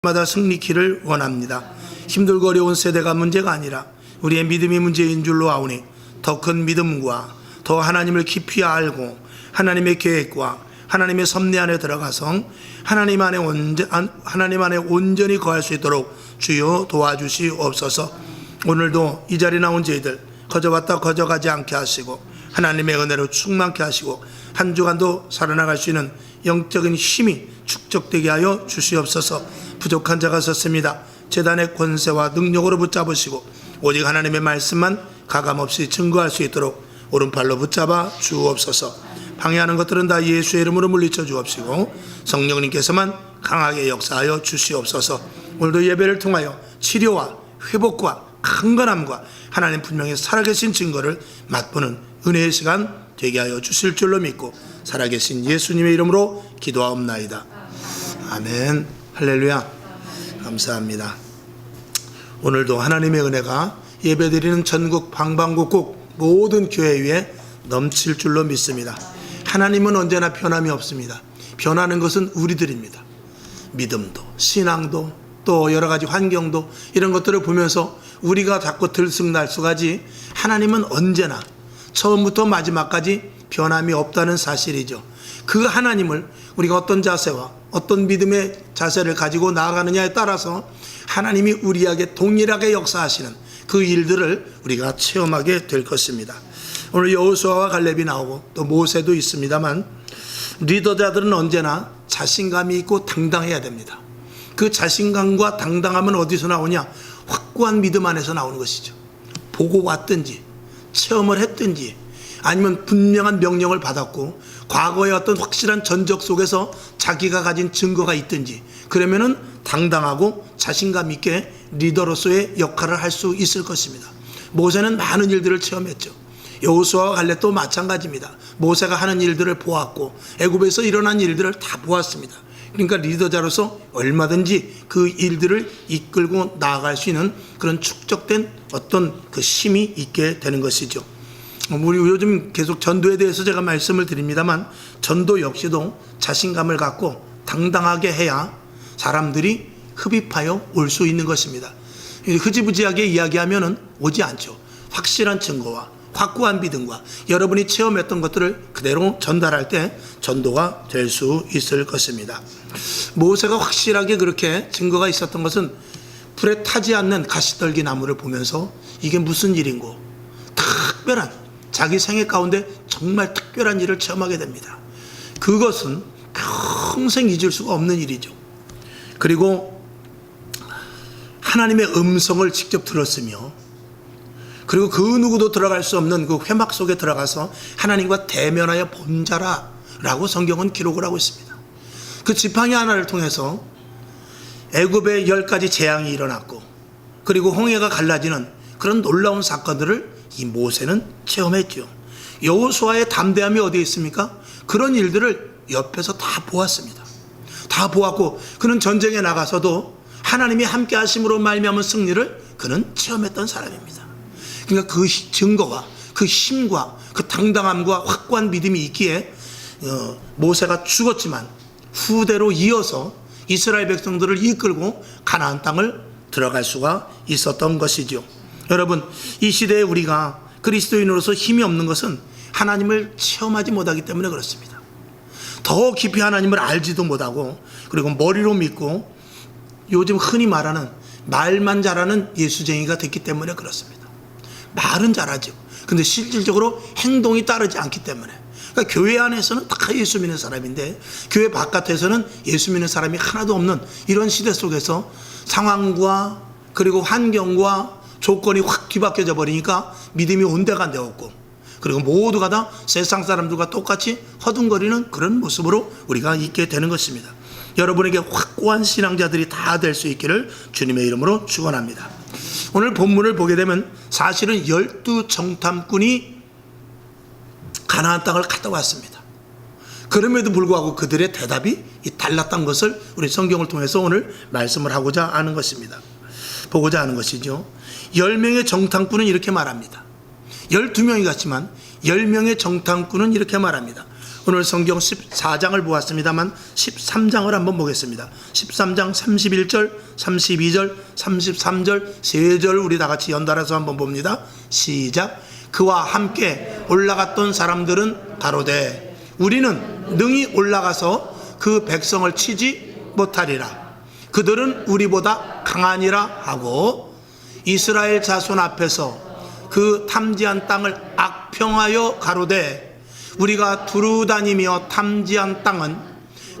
마다 승리키를 원합니다. 힘들고 어려운 세대가 문제가 아니라 우리의 믿음이 문제인 줄로 아오니 더 큰 믿음과 더 하나님을 깊이 알고 하나님의 계획과 하나님의 섭리 안에 들어가서 하나님 안에 온전히 거할 수 있도록 주여 도와주시옵소서. 오늘도 이 자리에 나온 저희들 거저왔다 거저가지 않게 하시고 하나님의 은혜로 충만케 하시고 한 주간도 살아나갈 수 있는 영적인 힘이 축적되게 하여 주시옵소서. 부족한 자가 섰습니다. 제단의 권세와 능력으로 붙잡으시고 오직 하나님의 말씀만 가감없이 증거할 수 있도록 오른팔로 붙잡아 주옵소서. 방해하는 것들은 다 예수의 이름으로 물리쳐 주옵시고 성령님께서만 강하게 역사하여 주시옵소서. 오늘도 예배를 통하여 치료와 회복과 강건함과 하나님 분명히 살아계신 증거를 맛보는 은혜의 시간 되게 하여 주실 줄로 믿고 살아계신 예수님의 이름으로 기도하옵나이다. 아멘. 할렐루야. 감사합니다. 오늘도 하나님의 은혜가 예배드리는 전국 방방곡곡 모든 교회 위에 넘칠 줄로 믿습니다. 하나님은 언제나 변함이 없습니다. 변하는 것은 우리들입니다. 믿음도 신앙도 또 여러 가지 환경도 이런 것들을 보면서 우리가 자꾸 들쑥날쑥하지 하나님은 언제나 처음부터 마지막까지 변함이 없다는 사실이죠. 그 하나님을 우리가 어떤 자세와 어떤 믿음의 자세를 가지고 나아가느냐에 따라서 하나님이 우리에게 동일하게 역사하시는 그 일들을 우리가 체험하게 될 것입니다. 오늘 여호수아와 갈렙이 나오고 또 모세도 있습니다만 리더자들은 언제나 자신감이 있고 당당해야 됩니다. 그 자신감과 당당함은 어디서 나오냐? 확고한 믿음 안에서 나오는 것이죠. 보고 왔든지 체험을 했든지 아니면 분명한 명령을 받았고 과거의 어떤 확실한 전적 속에서 자기가 가진 증거가 있든지 그러면은 당당하고 자신감 있게 리더로서의 역할을 할 수 있을 것입니다. 모세는 많은 일들을 체험했죠. 여호수아와 갈렙도 마찬가지입니다. 모세가 하는 일들을 보았고 애굽에서 일어난 일들을 다 보았습니다. 그러니까 리더자로서 얼마든지 그 일들을 이끌고 나아갈 수 있는 그런 축적된 어떤 그 힘이 있게 되는 것이죠. 우리 요즘 계속 전도에 대해서 제가 말씀을 드립니다만 전도 역시도 자신감을 갖고 당당하게 해야 사람들이 흡입하여 올 수 있는 것입니다. 흐지부지하게 이야기하면 오지 않죠. 확실한 증거와 확고한 믿음과 여러분이 체험했던 것들을 그대로 전달할 때 전도가 될 수 있을 것입니다. 모세가 확실하게 그렇게 증거가 있었던 것은 불에 타지 않는 가시떨기 나무를 보면서 이게 무슨 일인고 특별한 자기 생애 가운데 정말 특별한 일을 체험하게 됩니다. 그것은 평생 잊을 수가 없는 일이죠. 그리고 하나님의 음성을 직접 들었으며 그리고 그 누구도 들어갈 수 없는 그 회막 속에 들어가서 하나님과 대면하여 본 자라라고 성경은 기록을 하고 있습니다. 그 지팡이 하나를 통해서 애굽에 10가지 재앙이 일어났고 그리고 홍해가 갈라지는 그런 놀라운 사건들을 이 모세는 체험했죠. 여호수아의 담대함이 어디에 있습니까? 그런 일들을 옆에서 다 보았습니다. 다 보았고 그는 전쟁에 나가서도 하나님이 함께 하심으로 말미암은 승리를 그는 체험했던 사람입니다. 그러니까 그 증거와 그 힘과 그 당당함과 확고한 믿음이 있기에 모세가 죽었지만 후대로 이어서 이스라엘 백성들을 이끌고 가나안 땅을 들어갈 수가 있었던 것이죠. 여러분, 이 시대에 우리가 그리스도인으로서 힘이 없는 것은 하나님을 체험하지 못하기 때문에 그렇습니다. 더 깊이 하나님을 알지도 못하고 그리고 머리로 믿고 요즘 흔히 말하는 말만 잘하는 예수쟁이가 됐기 때문에 그렇습니다. 말은 잘하죠. 근데 실질적으로 행동이 따르지 않기 때문에. 그러니까 교회 안에서는 다 예수 믿는 사람인데 교회 바깥에서는 예수 믿는 사람이 하나도 없는 이런 시대 속에서 상황과 그리고 환경과 조건이 확 뒤바뀌어져 버리니까 믿음이 온데간데 없고 그리고 모두가 다 세상 사람들과 똑같이 허둥거리는 그런 모습으로 우리가 있게 되는 것입니다. 여러분에게 확고한 신앙자들이 다 될 수 있기를 주님의 이름으로 축원합니다. 오늘 본문을 보게 되면 사실은 12정탐꾼이 가나안 땅을 갔다 왔습니다. 그럼에도 불구하고 그들의 대답이 달랐던 것을 우리 성경을 통해서 오늘 말씀을 하고자 하는 것입니다. 보고자 하는 것이죠. 10명의 정탐꾼은 이렇게 말합니다. 12명이 갔지만 10명의 정탐꾼은 이렇게 말합니다. 오늘 성경 14장을 보았습니다만 13장을 한번 보겠습니다. 13장 31절, 32절, 33절, 3절 우리 다 같이 연달아서 한번 봅니다. 시작. 그와 함께 올라갔던 사람들은 가로되 우리는 능히 올라가서 그 백성을 치지 못하리라. 그들은 우리보다 강하니라 하고 이스라엘 자손 앞에서 그 탐지한 땅을 악평하여 가로되 우리가 두루 다니며 탐지한 땅은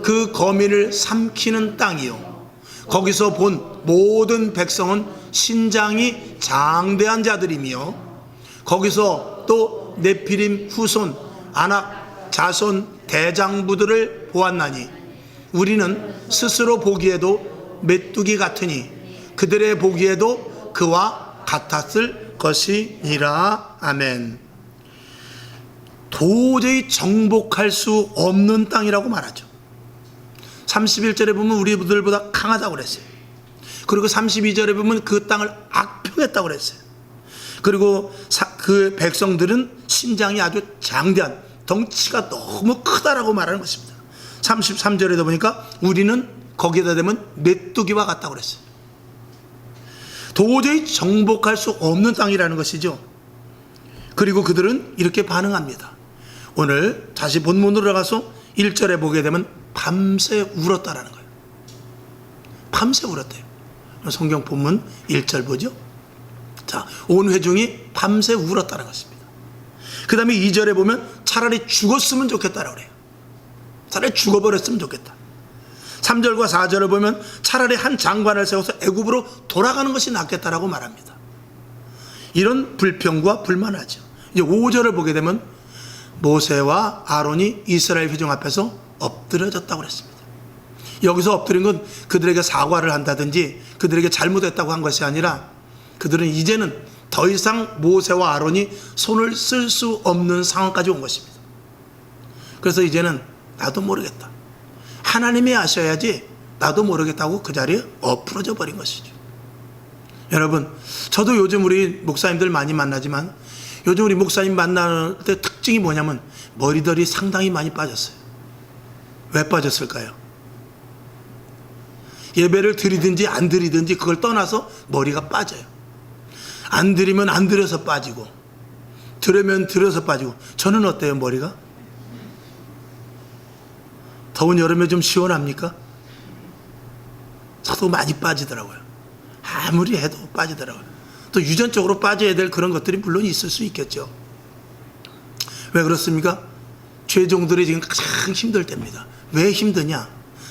그 거민을 삼키는 땅이요 거기서 본 모든 백성은 신장이 장대한 자들이며 거기서 또 네피림 후손 아낙 자손 대장부들을 보았나니 우리는 스스로 보기에도 메뚜기 같으니 그들의 보기에도 그와 같았을 것이니라. 아멘. 도저히 정복할 수 없는 땅이라고 말하죠. 31절에 보면 우리들보다 강하다고 그랬어요. 그리고 32절에 보면 그 땅을 악평했다고 그랬어요. 그리고 그 백성들은 신장이 아주 장대한, 덩치가 너무 크다라고 말하는 것입니다. 33절에도 보니까 우리는 거기에다 대면 메뚜기와 같다고 그랬어요. 도저히 정복할 수 없는 땅이라는 것이죠. 그리고 그들은 이렇게 반응합니다. 오늘 다시 본문으로 들어가서 1절에 보게 되면 밤새 울었다라는 거예요. 밤새 울었대요. 성경 본문 1절 보죠. 자, 온 회중이 밤새 울었다는 것입니다. 그 다음에 2절에 보면 차라리 죽었으면 좋겠다라고 그래요. 차라리 죽어버렸으면 좋겠다. 3절과 4절을 보면 차라리 한 장관을 세워서 애굽으로 돌아가는 것이 낫겠다라고 말합니다. 이런 불평과 불만하죠. 이제 5절을 보게 되면 모세와 아론이 이스라엘 회중 앞에서 엎드려졌다고 그랬습니다. 여기서 엎드린 건 그들에게 사과를 한다든지 그들에게 잘못했다고 한 것이 아니라 그들은 이제는 더 이상 모세와 아론이 손을 쓸 수 없는 상황까지 온 것입니다. 그래서 이제는 나도 모르겠다, 하나님이 아셔야지 나도 모르겠다고 그 자리에 엎으러져 버린 것이죠. 여러분, 저도 요즘 우리 목사님들 많이 만나지만 요즘 우리 목사님 만날 때 특징이 뭐냐면 머리들이 상당히 많이 빠졌어요. 왜 빠졌을까요? 예배를 드리든지 안 드리든지 그걸 떠나서 머리가 빠져요. 안 드리면 안 드려서 빠지고 들으면 들어서 빠지고. 저는 어때요, 머리가? 더운 여름에 좀 시원합니까? 저도 많이 빠지더라고요. 아무리 해도 빠지더라고요. 또 유전적으로 빠져야 될 그런 것들이 물론 있을 수 있겠죠. 왜 그렇습니까? 죄종들이 지금 가장 힘들 때입니다. 왜 힘드냐?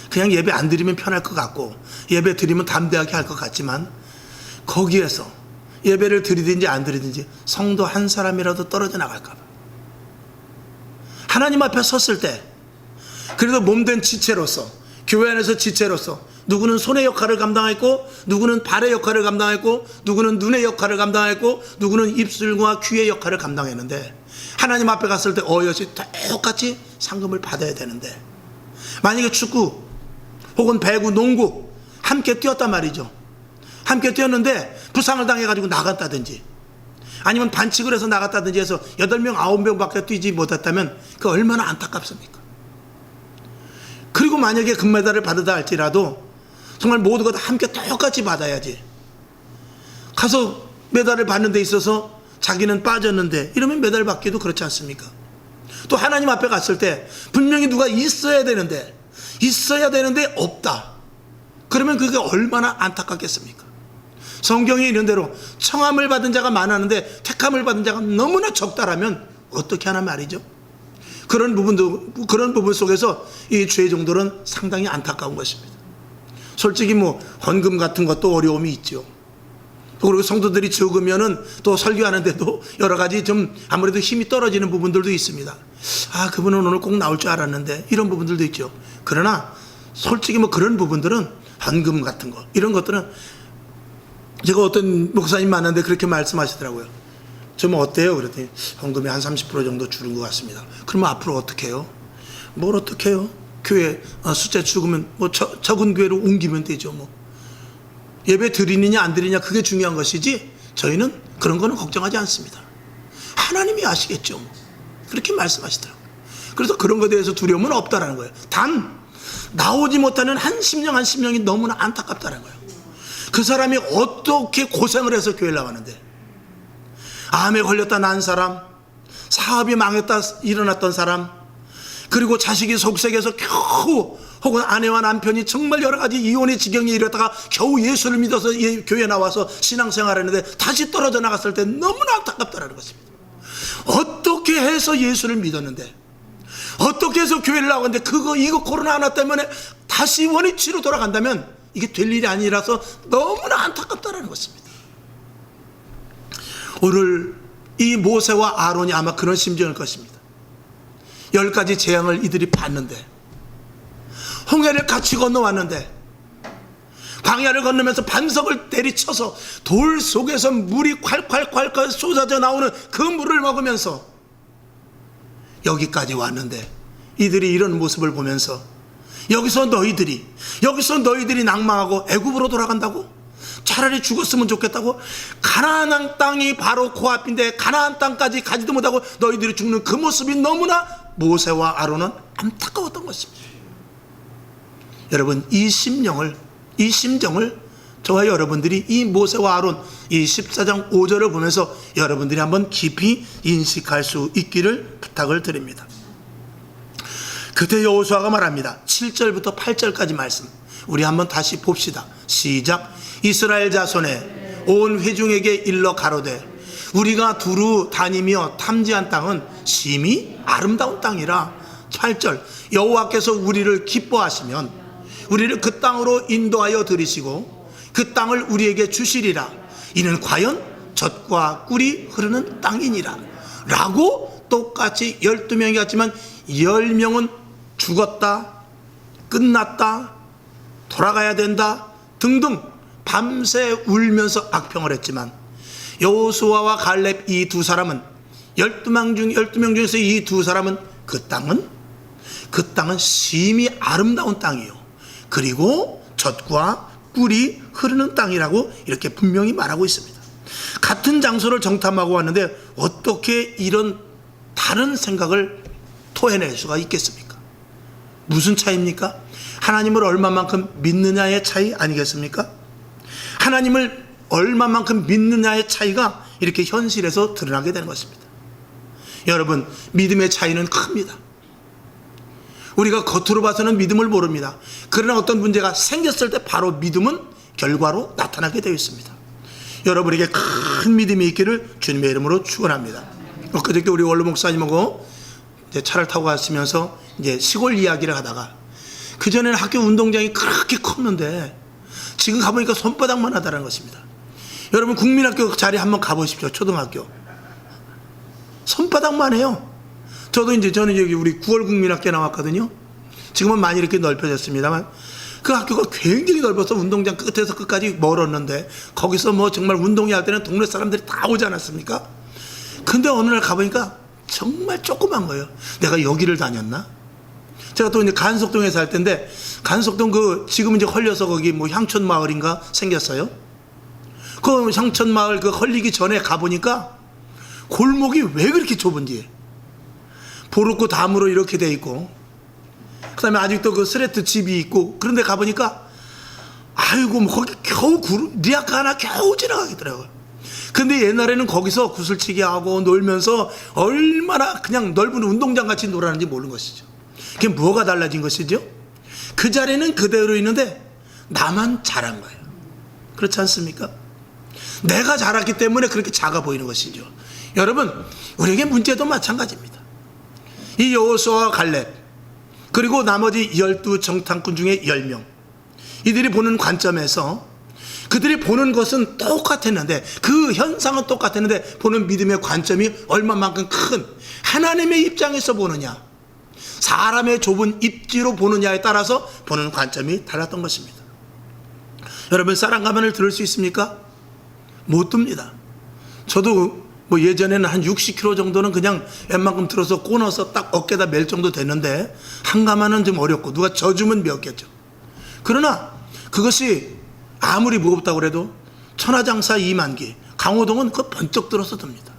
그냥 예배 안 드리면 편할 것 같고 예배 드리면 담대하게 할 것 같지만 거기에서 예배를 드리든지 안 드리든지 성도 한 사람이라도 떨어져 나갈까 봐. 하나님 앞에 섰을 때 그래도 몸된 지체로서, 교회 안에서 지체로서 누구는 손의 역할을 감당했고 누구는 발의 역할을 감당했고 누구는 눈의 역할을 감당했고 누구는 입술과 귀의 역할을 감당했는데 하나님 앞에 갔을 때 어여시 똑같이 상금을 받아야 되는데 만약에 축구 혹은 배구, 농구 함께 뛰었단 말이죠. 함께 뛰었는데 부상을 당해가지고 나갔다든지 아니면 반칙을 해서 나갔다든지 해서 8명, 9명밖에 뛰지 못했다면 그 얼마나 안타깝습니까? 그리고 만약에 금메달을 받으다 할지라도 정말 모두가 다 함께 똑같이 받아야지. 가서 메달을 받는 데 있어서 자기는 빠졌는데 이러면 메달 받기도 그렇지 않습니까? 또 하나님 앞에 갔을 때 분명히 누가 있어야 되는데 없다. 그러면 그게 얼마나 안타깝겠습니까? 성경에 있는 대로 청함을 받은 자가 많았는데 택함을 받은 자가 너무나 적다라면 어떻게 하나 말이죠. 그런 부분 속에서 이 죄종들은 상당히 안타까운 것입니다. 솔직히 헌금 같은 것도 어려움이 있죠. 그리고 성도들이 적으면은 또 설교하는데도 여러 가지 좀 아무래도 힘이 떨어지는 부분들도 있습니다. 아, 그분은 오늘 꼭 나올 줄 알았는데 이런 부분들도 있죠. 그러나 솔직히 그런 부분들은 헌금 같은 거 이런 것들은 제가 어떤 목사님 만났는데 그렇게 말씀하시더라고요. 좀 어때요? 그랬더니 헌금이 한 30% 정도 줄은 것 같습니다. 그러면 앞으로 어떻게 해요? 뭘 어떻게 해요? 교회 숫자 죽으면 적은 교회로 옮기면 되죠. 예배 드리느냐 안 드리느냐 그게 중요한 것이지 저희는 그런 거는 걱정하지 않습니다. 하나님이 아시겠죠. 그렇게 말씀하시더라고요. 그래서 그런 것에 대해서 두려움은 없다라는 거예요. 단 나오지 못하는 한 심령이 너무나 안타깝다는 거예요. 그 사람이 어떻게 고생을 해서 교회를 나가는데, 암에 걸렸다 난 사람, 사업이 망했다 일어났던 사람, 그리고 자식이 속색에서 겨우, 혹은 아내와 남편이 정말 여러 가지 이혼의 지경에 이르다가 겨우 예수를 믿어서 교회에 나와서 신앙생활을 했는데 다시 떨어져 나갔을 때 너무나 안타깝다는 것입니다. 어떻게 해서 예수를 믿었는데, 어떻게 해서 교회를 나왔는데 이거 코로나 하나 때문에 다시 원위치로 돌아간다면 이게 될 일이 아니라서 너무나 안타깝다는 것입니다. 오늘 이 모세와 아론이 아마 그런 심정일 것입니다. 10가지 재앙을 이들이 봤는데, 홍해를 같이 건너왔는데, 광야를 건너면서 반석을 때리쳐서 돌 속에서 물이 콸콸콸콸 쏟아져 나오는 그 물을 먹으면서 여기까지 왔는데, 이들이 이런 모습을 보면서 여기서 너희들이 낭망하고 애굽으로 돌아간다고? 차라리 죽었으면 좋겠다고? 가나안 땅이 바로 코앞인데 가나안 땅까지 가지도 못하고 너희들이 죽는 그 모습이 너무나 모세와 아론은 안타까웠던 것입니다. 여러분, 이 심정을 저와 여러분들이 이 모세와 아론 이 14장 5절을 보면서 여러분들이 한번 깊이 인식할 수 있기를 부탁을 드립니다. 그때 여호수아가 말합니다. 7절부터 8절까지 말씀 우리 한번 다시 봅시다. 시작. 이스라엘 자손의 온 회중에게 일러 가로되 우리가 두루 다니며 탐지한 땅은 심히 아름다운 땅이라. 8절. 여호와께서 우리를 기뻐하시면 우리를 그 땅으로 인도하여 들이시고 그 땅을 우리에게 주시리라. 이는 과연 젖과 꿀이 흐르는 땅이니라. 라고 똑같이 12명이 갔지만 10명은 죽었다, 끝났다, 돌아가야 된다 등등 밤새 울면서 악평을 했지만, 여호수아와 갈렙 이 두 사람은 12명 중에서 이 두 사람은 그 땅은 심히 아름다운 땅이요, 그리고 젖과 꿀이 흐르는 땅이라고 이렇게 분명히 말하고 있습니다. 같은 장소를 정탐하고 왔는데 어떻게 이런 다른 생각을 토해낼 수가 있겠습니까? 무슨 차이입니까? 하나님을 얼마만큼 믿느냐의 차이 아니겠습니까? 하나님을 얼마만큼 믿느냐의 차이가 이렇게 현실에서 드러나게 되는 것입니다. 여러분, 믿음의 차이는 큽니다. 우리가 겉으로 봐서는 믿음을 모릅니다. 그러나 어떤 문제가 생겼을 때 바로 믿음은 결과로 나타나게 되어 있습니다. 여러분에게 큰 믿음이 있기를 주님의 이름으로 축원합니다. 엊그저께 우리 원로 목사님하고 이제 차를 타고 갔으면서 이제 시골 이야기를 하다가, 그전에는 학교 운동장이 그렇게 컸는데 지금 가보니까 손바닥만 하다는 것입니다. 여러분, 국민학교 자리 한번 가보십시오. 초등학교 손바닥만 해요. 저는 여기 우리 9월 국민학교에 나왔거든요. 지금은 많이 이렇게 넓혀졌습니다만 그 학교가 굉장히 넓어서 운동장 끝에서 끝까지 멀었는데, 거기서 뭐 정말 운동회 할 때는 동네 사람들이 다 오지 않았습니까? 근데 어느 날 가보니까 정말 조그만 거예요. 내가 여기를 다녔나? 제가 또 이제 간석동에 살 텐데, 간석동 지금 이제 헐려서 거기 뭐 향촌 마을인가 생겼어요. 그 향촌 마을 헐리기 전에 가보니까 골목이 왜 그렇게 좁은지, 보르고 담으로 이렇게 돼 있고, 그 다음에 아직도 그 스레트 집이 있고, 그런데 가보니까 아이고 뭐 거기 겨우 리아카 하나 겨우 지나가겠더라고요. 근데 옛날에는 거기서 구슬치기 하고 놀면서 얼마나 그냥 넓은 운동장 같이 놀았는지 모르는 것이죠. 그게 뭐가 달라진 것이죠? 그 자리는 그대로 있는데 나만 잘한 거예요. 그렇지 않습니까? 내가 잘했기 때문에 그렇게 작아 보이는 것이죠. 여러분, 우리에게 문제도 마찬가지입니다. 이 여호수아와 갈렙, 그리고 나머지 12 정탐꾼 중에 10명, 이들이 보는 관점에서 그들이 보는 것은 똑같았는데, 그 현상은 똑같았는데 보는 믿음의 관점이 얼마만큼 큰 하나님의 입장에서 보느냐, 사람의 좁은 입지로 보느냐에 따라서 보는 관점이 달랐던 것입니다. 여러분, 쌀 한 가마를 들을 수 있습니까? 못 듭니다. 저도 뭐 예전에는 한 60kg 정도는 그냥 웬만큼 들어서 꼬너서 딱 어깨다 멜 정도 됐는데, 한 가마는 좀 어렵고 누가 져주면 메었겠죠. 그러나 그것이 아무리 무겁다고 해도 천하장사 2만기, 강호동은 그거 번쩍 들어서 듭니다.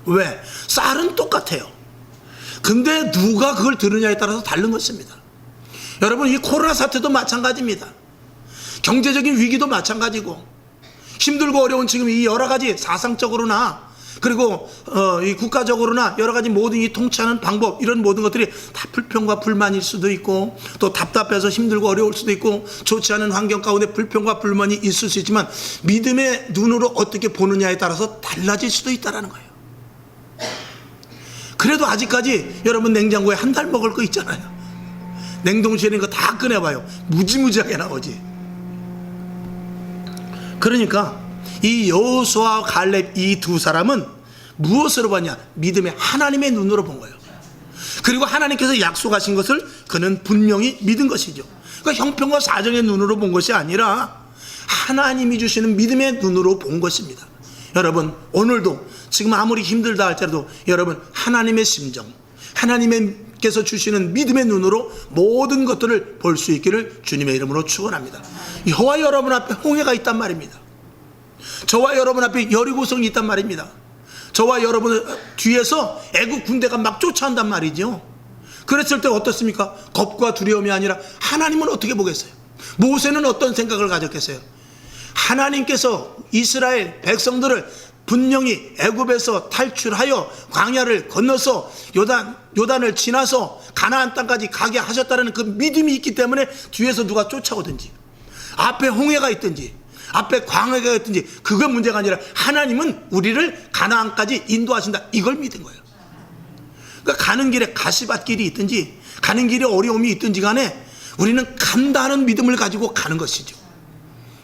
왜? 쌀은 똑같아요. 근데 누가 그걸 들으냐에 따라서 다른 것입니다. 여러분, 이 코로나 사태도 마찬가지입니다. 경제적인 위기도 마찬가지고, 힘들고 어려운 지금 이 여러 가지 사상적으로나 그리고 이 국가적으로나 여러 가지 모든 이 통치하는 방법, 이런 모든 것들이 다 불평과 불만일 수도 있고, 또 답답해서 힘들고 어려울 수도 있고, 좋지 않은 환경 가운데 불평과 불만이 있을 수 있지만 믿음의 눈으로 어떻게 보느냐에 따라서 달라질 수도 있다는 거예요. 그래도 아직까지 여러분, 냉장고에 한 달 먹을 거 있잖아요. 냉동실에 있는 거 다 꺼내봐요. 무지무지하게 나오지. 그러니까 이 여호수아와 갈렙, 이 두 사람은 무엇으로 봤냐? 믿음의 하나님의 눈으로 본 거예요. 그리고 하나님께서 약속하신 것을 그는 분명히 믿은 것이죠. 그러니까 형편과 사정의 눈으로 본 것이 아니라 하나님이 주시는 믿음의 눈으로 본 것입니다. 여러분, 오늘도 지금 아무리 힘들다 할지라도 여러분, 하나님의 심정, 하나님께서 주시는 믿음의 눈으로 모든 것들을 볼 수 있기를 주님의 이름으로 축원합니다. 저와 여러분 앞에 홍해가 있단 말입니다. 저와 여러분 앞에 여리고성이 있단 말입니다. 저와 여러분 뒤에서 애국 군대가 막 쫓아온단 말이죠. 그랬을 때 어떻습니까? 겁과 두려움이 아니라 하나님은 어떻게 보겠어요? 모세는 어떤 생각을 가졌겠어요? 하나님께서 이스라엘 백성들을 분명히 애굽에서 탈출하여 광야를 건너서 요단을 지나서 가나안 땅까지 가게 하셨다는 그 믿음이 있기 때문에 뒤에서 누가 쫓아오든지, 앞에 홍해가 있든지, 앞에 광야가 있든지, 그건 문제가 아니라 하나님은 우리를 가나안까지 인도하신다, 이걸 믿은 거예요. 그러니까 가는 길에 가시밭길이 있든지 가는 길에 어려움이 있든지 간에 우리는 간다는 믿음을 가지고 가는 것이죠.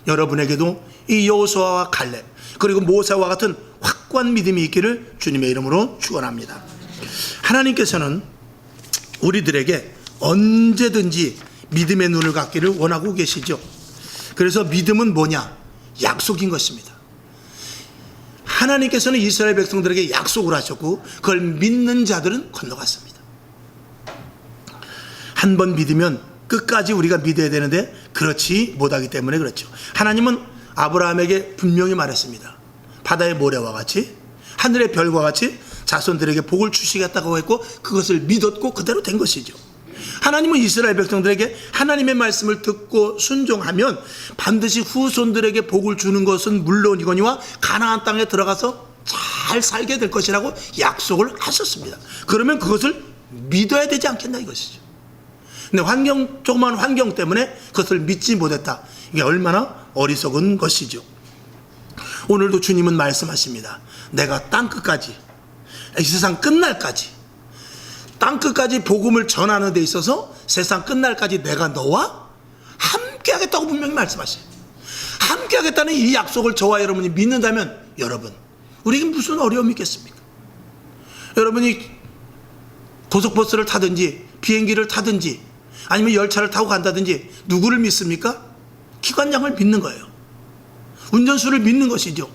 여러분에게도 이 여호수아와 갈렙 그리고 모세와 같은 확고한 믿음이 있기를 주님의 이름으로 축원합니다. 하나님께서는 우리들에게 언제든지 믿음의 눈을 갖기를 원하고 계시죠. 그래서 믿음은 뭐냐? 약속인 것입니다. 하나님께서는 이스라엘 백성들에게 약속을 하셨고 그걸 믿는 자들은 건너갔습니다. 한 번 믿으면 끝까지 우리가 믿어야 되는데 그렇지 못하기 때문에 그렇죠. 하나님은 아브라함에게 분명히 말했습니다. 바다의 모래와 같이 하늘의 별과 같이 자손들에게 복을 주시겠다고 했고 그것을 믿었고 그대로 된 것이죠. 하나님은 이스라엘 백성들에게 하나님의 말씀을 듣고 순종하면 반드시 후손들에게 복을 주는 것은 물론이거니와 가나안 땅에 들어가서 잘 살게 될 것이라고 약속을 하셨습니다. 그러면 그것을 믿어야 되지 않겠나 이것이죠. 근데 조그만 환경 때문에 그것을 믿지 못했다. 이게 얼마나 어리석은 것이죠. 오늘도 주님은 말씀하십니다. 내가 땅끝까지, 이 세상 끝날까지, 땅끝까지 복음을 전하는 데 있어서 세상 끝날까지 내가 너와 함께 하겠다고 분명히 말씀하셔요. 함께 하겠다는 이 약속을 저와 여러분이 믿는다면 여러분, 우리에게 무슨 어려움이 있겠습니까? 여러분이 고속버스를 타든지 비행기를 타든지 아니면 열차를 타고 간다든지 누구를 믿습니까? 기관장을 믿는 거예요. 운전수를 믿는 것이죠.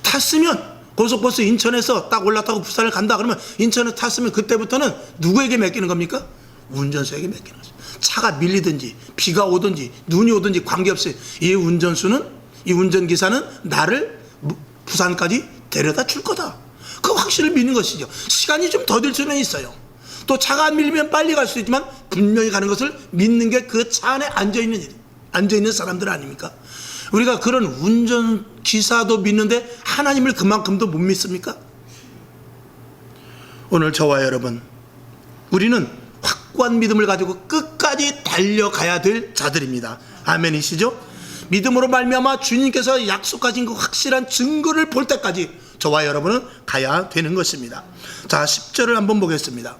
탔으면 고속버스 인천에서 딱 올라타고 부산을 간다 그러면 인천에 탔으면 그때부터는 누구에게 맡기는 겁니까? 운전수에게 맡기는 거죠. 차가 밀리든지 비가 오든지 눈이 오든지 관계없이 이 운전수는, 이 운전기사는 나를 부산까지 데려다 줄 거다. 그 확신을 믿는 것이죠. 시간이 좀 더딜 수는 있어요. 또 차가 안 밀리면 빨리 갈 수 있지만 분명히 가는 것을 믿는 게 그 차 안에 앉아있는 사람들 아닙니까? 우리가 그런 운전기사도 믿는데 하나님을 그만큼도 못 믿습니까? 오늘 저와 여러분, 우리는 확고한 믿음을 가지고 끝까지 달려가야 될 자들입니다. 아멘이시죠? 믿음으로 말미암아 주님께서 약속하신 그 확실한 증거를 볼 때까지 저와 여러분은 가야 되는 것입니다. 자, 10절을 한번 보겠습니다.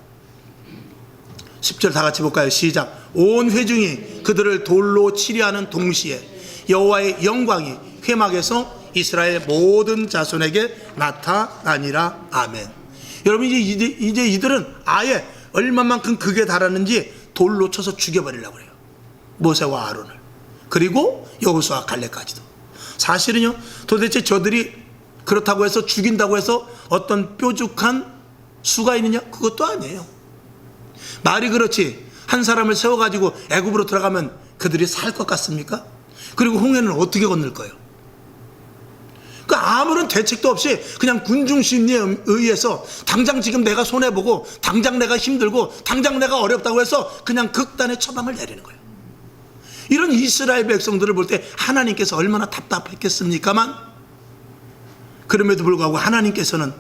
10절 다 같이 볼까요? 시작. 온 회중이 그들을 돌로 치려하는 동시에 여호와의 영광이 회막에서 이스라엘 모든 자손에게 나타나니라. 아멘. 여러분, 이제 이들은 아예 얼마만큼 극에 달았는지 돌로 쳐서 죽여버리려고 그래요. 모세와 아론을, 그리고 여호수아 갈렙까지도. 사실은요, 도대체 저들이 그렇다고 해서 죽인다고 해서 어떤 뾰족한 수가 있느냐? 그것도 아니에요. 말이 그렇지 한 사람을 세워가지고 애굽으로 들어가면 그들이 살 것 같습니까? 그리고 홍해는 어떻게 건널 거예요? 그러니까 아무런 대책도 없이 그냥 군중 심리에 의해서 당장 지금 내가 손해보고 당장 내가 힘들고 당장 내가 어렵다고 해서 그냥 극단의 처방을 내리는 거예요. 이런 이스라엘 백성들을 볼 때 하나님께서 얼마나 답답했겠습니까만, 그럼에도 불구하고 하나님께서는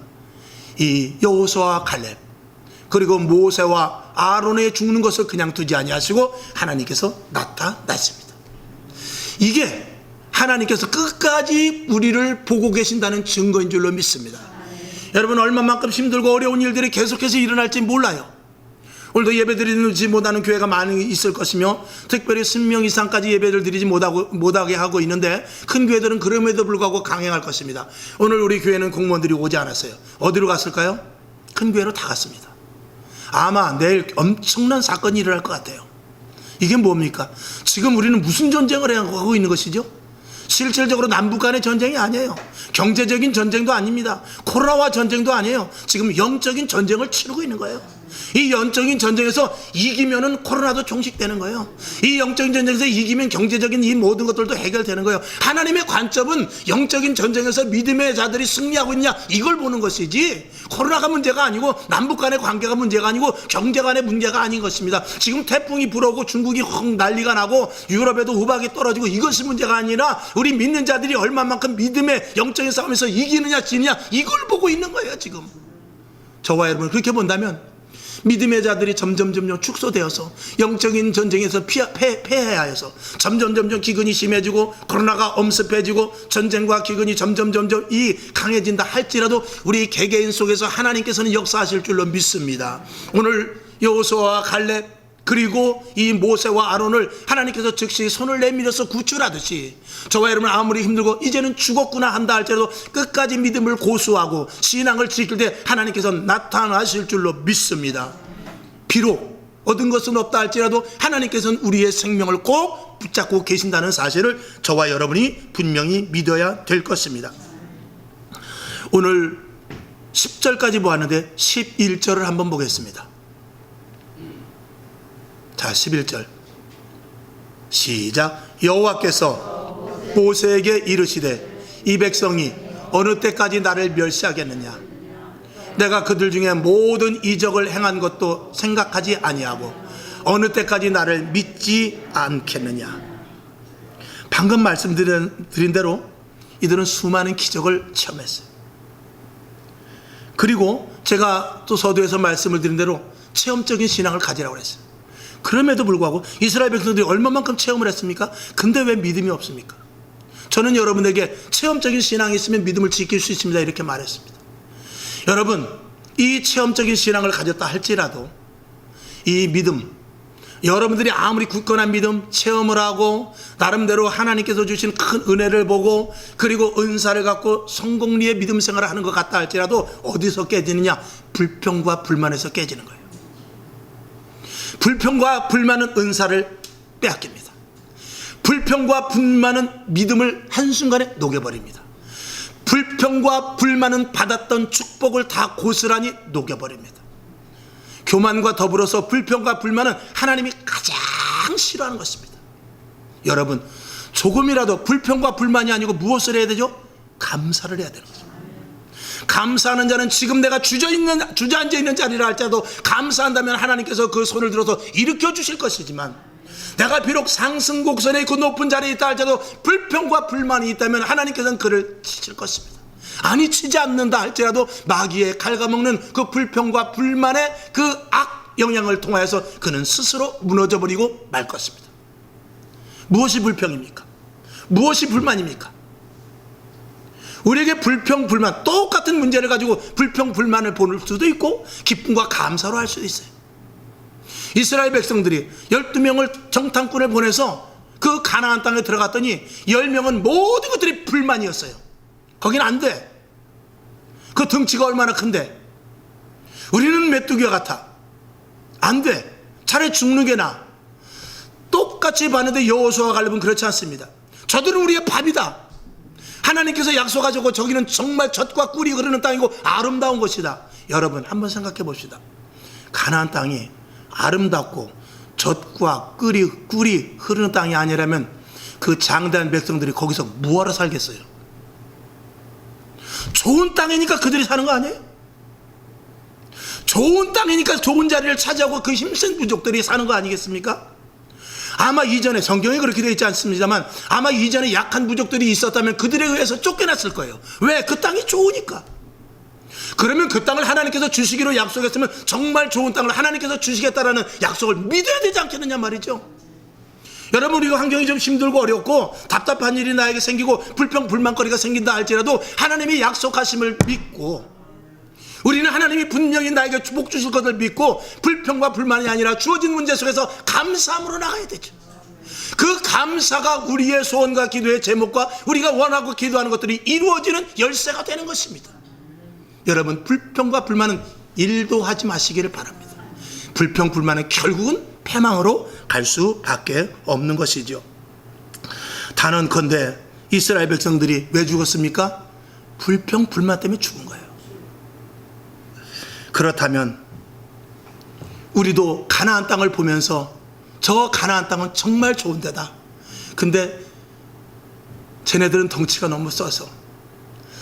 이 여호수아와 갈렙 그리고 모세와 아론의 죽는 것을 그냥 두지 아니하시고 하나님께서 나타났습니다. 이게 하나님께서 끝까지 우리를 보고 계신다는 증거인 줄로 믿습니다. 여러분, 얼마만큼 힘들고 어려운 일들이 계속해서 일어날지 몰라요. 오늘도 예배 드리지 못하는 교회가 많이 있을 것이며, 특별히 10명 이상까지 예배를 드리지 못하게 하고 있는데, 큰 교회들은 그럼에도 불구하고 강행할 것입니다. 오늘 우리 교회는 공무원들이 오지 않았어요. 어디로 갔을까요? 큰 교회로 다 갔습니다. 아마 내일 엄청난 사건이 일어날 것 같아요. 이게 뭡니까? 지금 우리는 무슨 전쟁을 하고 있는 것이죠? 실질적으로 남북 간의 전쟁이 아니에요. 경제적인 전쟁도 아닙니다. 코로나와 전쟁도 아니에요. 지금 영적인 전쟁을 치르고 있는 거예요. 이 영적인 전쟁에서 이기면은 코로나도 종식되는 거예요. 이 영적인 전쟁에서 이기면 경제적인 이 모든 것들도 해결되는 거예요. 하나님의 관점은 영적인 전쟁에서 믿음의 자들이 승리하고 있냐, 이걸 보는 것이지, 코로나가 문제가 아니고 남북 간의 관계가 문제가 아니고 경제 간의 문제가 아닌 것입니다. 지금 태풍이 불어오고 중국이 확 난리가 나고 유럽에도 우박이 떨어지고 이것이 문제가 아니라 우리 믿는 자들이 얼마만큼 믿음의 영적인 싸움에서 이기느냐 지느냐, 이걸 보고 있는 거예요. 지금 저와 여러분 그렇게 본다면 믿음의 자들이 점점 축소되어서 영적인 전쟁에서 패해하여서 점점 기근이 심해지고 코로나가 엄습해지고 전쟁과 기근이 점점 이 강해진다 할지라도 우리 개개인 속에서 하나님께서는 역사하실 줄로 믿습니다. 오늘 여호수아와 갈렙 그리고 이 모세와 아론을 하나님께서 즉시 손을 내밀어서 구출하듯이, 저와 여러분 아무리 힘들고 이제는 죽었구나 한다 할지라도 끝까지 믿음을 고수하고 신앙을 지킬 때 하나님께서 나타나실 줄로 믿습니다. 비록 얻은 것은 없다 할지라도 하나님께서는 우리의 생명을 꼭 붙잡고 계신다는 사실을 저와 여러분이 분명히 믿어야 될 것입니다. 오늘 10절까지 보았는데 11절을 한번 보겠습니다. 자, 11절 시작. 여호와께서 모세에게 이르시되 이 백성이 어느 때까지 나를 멸시하겠느냐? 내가 그들 중에 모든 이적을 행한 것도 생각하지 아니하고 어느 때까지 나를 믿지 않겠느냐? 방금 말씀드린 대로 이들은 수많은 기적을 체험했어요. 그리고 제가 또 서두에서 말씀을 드린 대로 체험적인 신앙을 가지라고 그랬어요. 그럼에도 불구하고 이스라엘 백성들이 얼마만큼 체험을 했습니까? 근데 왜 믿음이 없습니까? 저는 여러분에게 체험적인 신앙이 있으면 믿음을 지킬 수 있습니다, 이렇게 말했습니다. 여러분, 이 체험적인 신앙을 가졌다 할지라도 이 믿음, 여러분들이 아무리 굳건한 믿음 체험을 하고 나름대로 하나님께서 주신 큰 은혜를 보고 그리고 은사를 갖고 성공리의 믿음 생활을 하는 것 같다 할지라도 어디서 깨지느냐? 불평과 불만에서 깨지는 거예요. 불평과 불만은 은사를 빼앗깁니다. 불평과 불만은 믿음을 한순간에 녹여버립니다. 불평과 불만은 받았던 축복을 다 고스란히 녹여버립니다. 교만과 더불어서 불평과 불만은 하나님이 가장 싫어하는 것입니다. 여러분, 조금이라도 불평과 불만이 아니고 무엇을 해야 되죠? 감사를 해야 되는 거죠. 감사하는 자는 지금 내가 주저앉아 있는 자리라 할지라도 감사한다면 하나님께서 그 손을 들어서 일으켜 주실 것이지만, 내가 비록 상승곡선에 있고 높은 자리에 있다 할지라도 불평과 불만이 있다면 하나님께서는 그를 치실 것입니다. 아니, 치지 않는다 할지라도 마귀의 갉아먹는 그 불평과 불만의 그 악 영향을 통하여서 그는 스스로 무너져버리고 말 것입니다. 무엇이 불평입니까? 무엇이 불만입니까? 우리에게 불평, 불만, 똑같은 문제를 가지고 불평, 불만을 볼 수도 있고 기쁨과 감사로 할 수도 있어요. 이스라엘 백성들이 12명을 정탐꾼을 보내서 그 가나안 땅에 들어갔더니 10명은 모든 것들이 불만이었어요. 거긴 안 돼. 그 덩치가 얼마나 큰데. 우리는 메뚜기와 같아. 안 돼. 차라리 죽는 게 나아. 똑같이 봤는데 여호수아와 갈렙은 그렇지 않습니다. 저들은 우리의 밥이다. 하나님께서 약속하셨고 저기는 정말 젖과 꿀이 흐르는 땅이고 아름다운 곳이다. 여러분, 한번 생각해 봅시다. 가나안 땅이 아름답고 젖과 꿀이 흐르는 땅이 아니라면 그 장대한 백성들이 거기서 뭐하러 살겠어요? 좋은 땅이니까 그들이 사는 거 아니에요? 좋은 땅이니까 좋은 자리를 차지하고 그 힘센 부족들이 사는 거 아니겠습니까? 아마 이전에, 성경에 그렇게 되어 있지 않습니다만, 아마 이전에 약한 부족들이 있었다면 그들에 의해서 쫓겨났을 거예요. 왜? 그 땅이 좋으니까. 그러면 그 땅을 하나님께서 주시기로 약속했으면 정말 좋은 땅을 하나님께서 주시겠다라는 약속을 믿어야 되지 않겠느냐 말이죠. 여러분, 우리가 환경이 좀 힘들고 어렵고 답답한 일이 나에게 생기고 불평불만거리가 생긴다 할지라도 하나님이 약속하심을 믿고, 우리는 하나님이 분명히 나에게 복 주실 것을 믿고 불평과 불만이 아니라 주어진 문제 속에서 감사함으로 나가야 되죠. 그 감사가 우리의 소원과 기도의 제목과 우리가 원하고 기도하는 것들이 이루어지는 열쇠가 되는 것입니다. 여러분, 불평과 불만은 일도 하지 마시기를 바랍니다. 불평 불만은 결국은 패망으로 갈 수밖에 없는 것이죠. 단언컨대 이스라엘 백성들이 왜 죽었습니까? 불평 불만 때문에 죽은 거예요. 그렇다면 우리도 가나안 땅을 보면서 저 가나안 땅은 정말 좋은 데다, 근데 쟤네들은 덩치가 너무 써서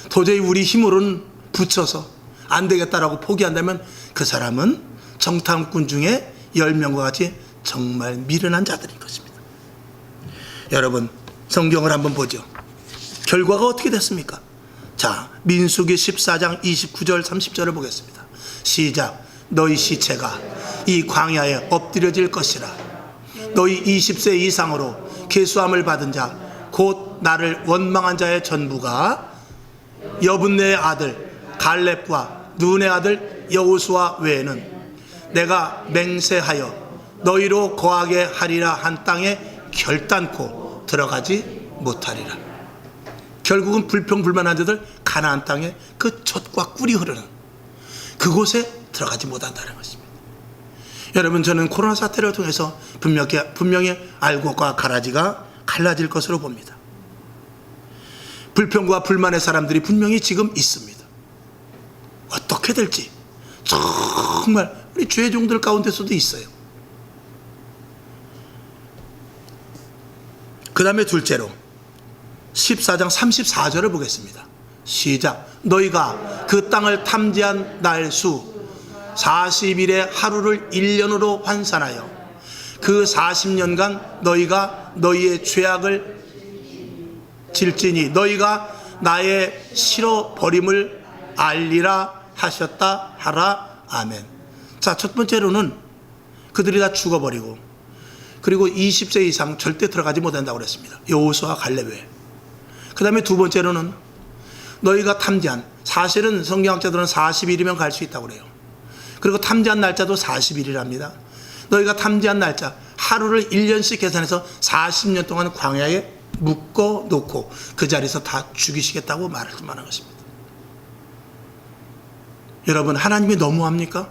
도저히 우리 힘으로는 붙여서 안 되겠다라고 포기한다면 그 사람은 정탐꾼 중에 10명과 같이 정말 미련한 자들인 것입니다. 여러분, 성경을 한번 보죠. 결과가 어떻게 됐습니까? 자, 민수기 14장 29절 30절을 보겠습니다. 시작. 너희 시체가 이 광야에 엎드려질 것이라. 너희 20세 이상으로 계수함을 받은 자 곧 나를 원망한 자의 전부가 여분네의 아들 갈렙과 눈의 아들 여호수아 외에는 내가 맹세하여 너희로 거하게 하리라 한 땅에 결단코 들어가지 못하리라. 결국은 불평불만한 자들 가나안 땅에 그 젖과 꿀이 흐르는 그곳에 들어가지 못한다는 것입니다. 여러분, 저는 코로나 사태를 통해서 분명히 알곡과 가라지가 갈라질 것으로 봅니다. 불평과 불만의 사람들이 분명히 지금 있습니다. 어떻게 될지 정말 우리 주의 종들 가운데서도 있어요. 그 다음에 둘째로 14장 34절을 보겠습니다. 시작. 너희가 그 땅을 탐지한 날 수 40일의 하루를 1년으로 환산하여 그 40년간 너희가 너희의 죄악을 질지니 너희가 나의 싫어버림을 알리라 하셨다 하라. 아멘. 자, 첫 번째로는 그들이 다 죽어버리고, 그리고 20세 이상 절대 들어가지 못한다고 그랬습니다. 여호수아 갈렙 외에. 그 다음에 두 번째로는 너희가 탐지한, 사실은 성경학자들은 40일이면 갈 수 있다고 그래요. 그리고 탐지한 날짜도 40일이랍니다. 너희가 탐지한 날짜 하루를 1년씩 계산해서 40년 동안 광야에 묶어 놓고 그 자리에서 다 죽이시겠다고 말한 것입니다. 여러분, 하나님이 너무합니까?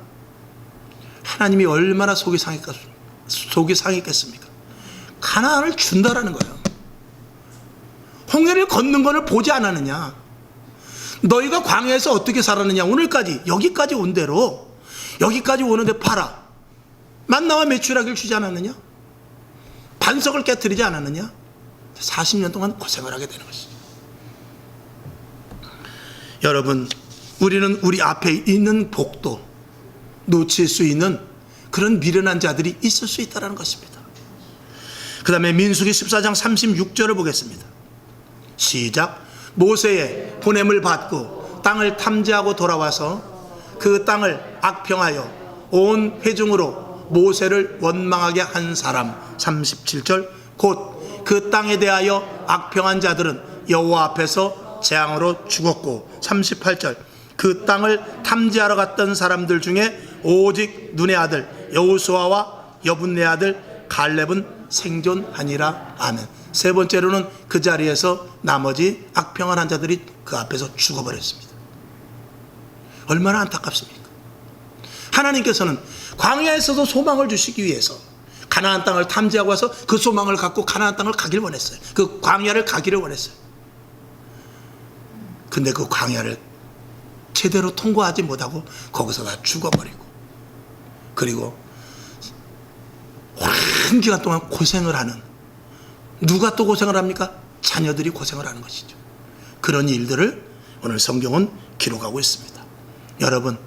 하나님이 얼마나 속이 상했겠습니까? 가나안을 준다라는 거예요. 홍해를 걷는 것을 보지 않았느냐? 너희가 광야에서 어떻게 살았느냐? 오늘까지 여기까지 온 대로, 여기까지 오는데 봐라, 만나와 메추라기를 주지 않았느냐? 반석을 깨뜨리지 않았느냐? 40년 동안 고생을 하게 되는 것이죠. 여러분, 우리는 우리 앞에 있는 복도 놓칠 수 있는 그런 미련한 자들이 있을 수 있다는 것입니다. 그 다음에 민수기 14장 36절을 보겠습니다. 시작. 모세의 보냄을 받고 땅을 탐지하고 돌아와서 그 땅을 악평하여 온 회중으로 모세를 원망하게 한 사람. 37절. 곧 그 땅에 대하여 악평한 자들은 여호와 앞에서 재앙으로 죽었고. 38절. 그 땅을 탐지하러 갔던 사람들 중에 오직 눈의 아들 여호수아와 여분네 아들 갈렙은 생존하니라. 아멘. 세 번째로는 그 자리에서 나머지 악평한 한 자들이 그 앞에서 죽어버렸습니다. 얼마나 안타깝습니까? 하나님께서는 광야에서도 소망을 주시기 위해서 가나안 땅을 탐지하고 와서 그 소망을 갖고 가나안 땅을 가길 원했어요. 그 광야를 가기를 원했어요. 근데 그 광야를 제대로 통과하지 못하고 거기서 다 죽어버리고, 그리고 오랜 기간 동안 고생을 하는, 누가 또 고생을 합니까? 자녀들이 고생을 하는 것이죠. 그런 일들을 오늘 성경은 기록하고 있습니다. 여러분,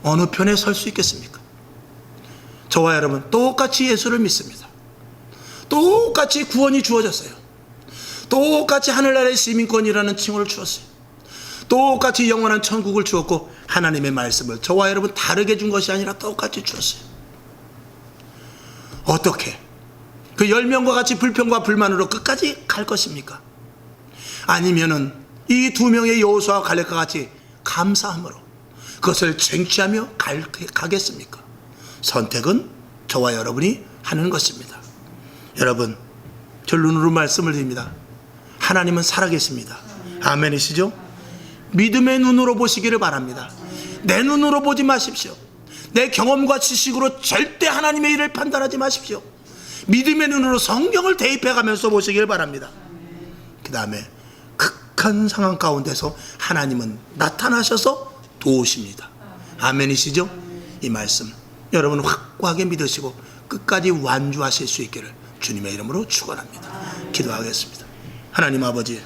어느 편에 설 수 있겠습니까? 저와 여러분 똑같이 예수를 믿습니다. 똑같이 구원이 주어졌어요. 똑같이 하늘나라의 시민권이라는 칭호를 주었어요. 똑같이 영원한 천국을 주었고, 하나님의 말씀을 저와 여러분 다르게 준 것이 아니라 똑같이 주었어요. 어떻게 그 10명과 같이 불평과 불만으로 끝까지 갈 것입니까? 아니면은 이 2명의 여호수아와 갈렙과 같이 감사함으로 그것을 쟁취하며 가겠습니까? 선택은 저와 여러분이 하는 것입니다. 여러분, 결론으로 말씀을 드립니다. 하나님은 살아계십니다. 아멘이시죠? 믿음의 눈으로 보시기를 바랍니다. 내 눈으로 보지 마십시오. 내 경험과 지식으로 절대 하나님의 일을 판단하지 마십시오. 믿음의 눈으로 성경을 대입해가면서 보시길 바랍니다. 그 다음에 극한 상황 가운데서 하나님은 나타나셔서 도우십니다. 아멘이시죠? 이 말씀 여러분 확고하게 믿으시고 끝까지 완주하실 수 있기를 주님의 이름으로 축원합니다. 기도하겠습니다. 하나님 아버지,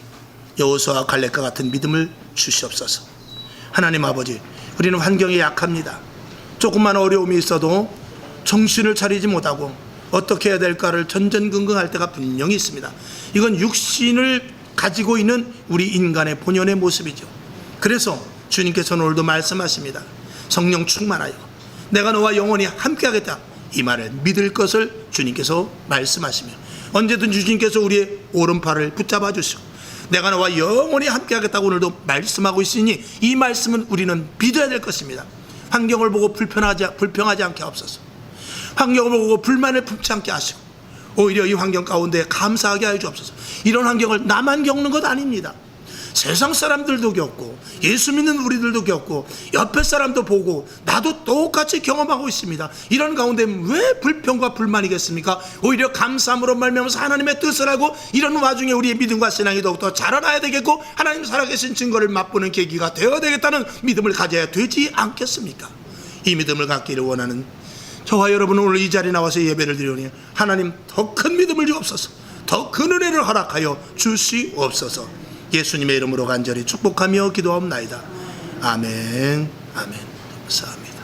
여호수아와 갈렙과 같은 믿음을 주시옵소서. 하나님 아버지, 우리는 환경이 약합니다. 조금만 어려움이 있어도 정신을 차리지 못하고 어떻게 해야 될까를 전전긍긍할 때가 분명히 있습니다. 이건 육신을 가지고 있는 우리 인간의 본연의 모습이죠. 그래서 주님께서는 오늘도 말씀하십니다. 성령 충만하여 내가 너와 영원히 함께하겠다, 이 말을 믿을 것을 주님께서 말씀하시며, 언제든 주님께서 우리의 오른팔을 붙잡아 주시고 내가 너와 영원히 함께하겠다고 오늘도 말씀하고 있으니 이 말씀은 우리는 믿어야 될 것입니다. 환경을 보고 불평하지 않게 하옵소서. 환경을 보고 불만을 품지 않게 하시고 오히려 이 환경 가운데 감사하게 하여 주옵소서. 이런 환경을 나만 겪는 것 아닙니다. 세상 사람들도 겪고 예수 믿는 우리들도 겪고 옆에 사람도 보고 나도 똑같이 경험하고 있습니다. 이런 가운데 왜 불평과 불만이겠습니까? 오히려 감사함으로 말미암아서 하나님의 뜻을 알고 이런 와중에 우리의 믿음과 신앙이 더욱더 자라나야 되겠고 하나님 살아계신 증거를 맛보는 계기가 되어야 되겠다는 믿음을 가져야 되지 않겠습니까? 이 믿음을 갖기를 원하는 저와 여러분은 오늘 이 자리에 나와서 예배를 드리오니 하나님 더 큰 믿음을 주옵소서. 더 큰 은혜를 허락하여 주시옵소서. 예수님의 이름으로 간절히 축복하며 기도하옵나이다. 아멘. 아멘. 감사합니다.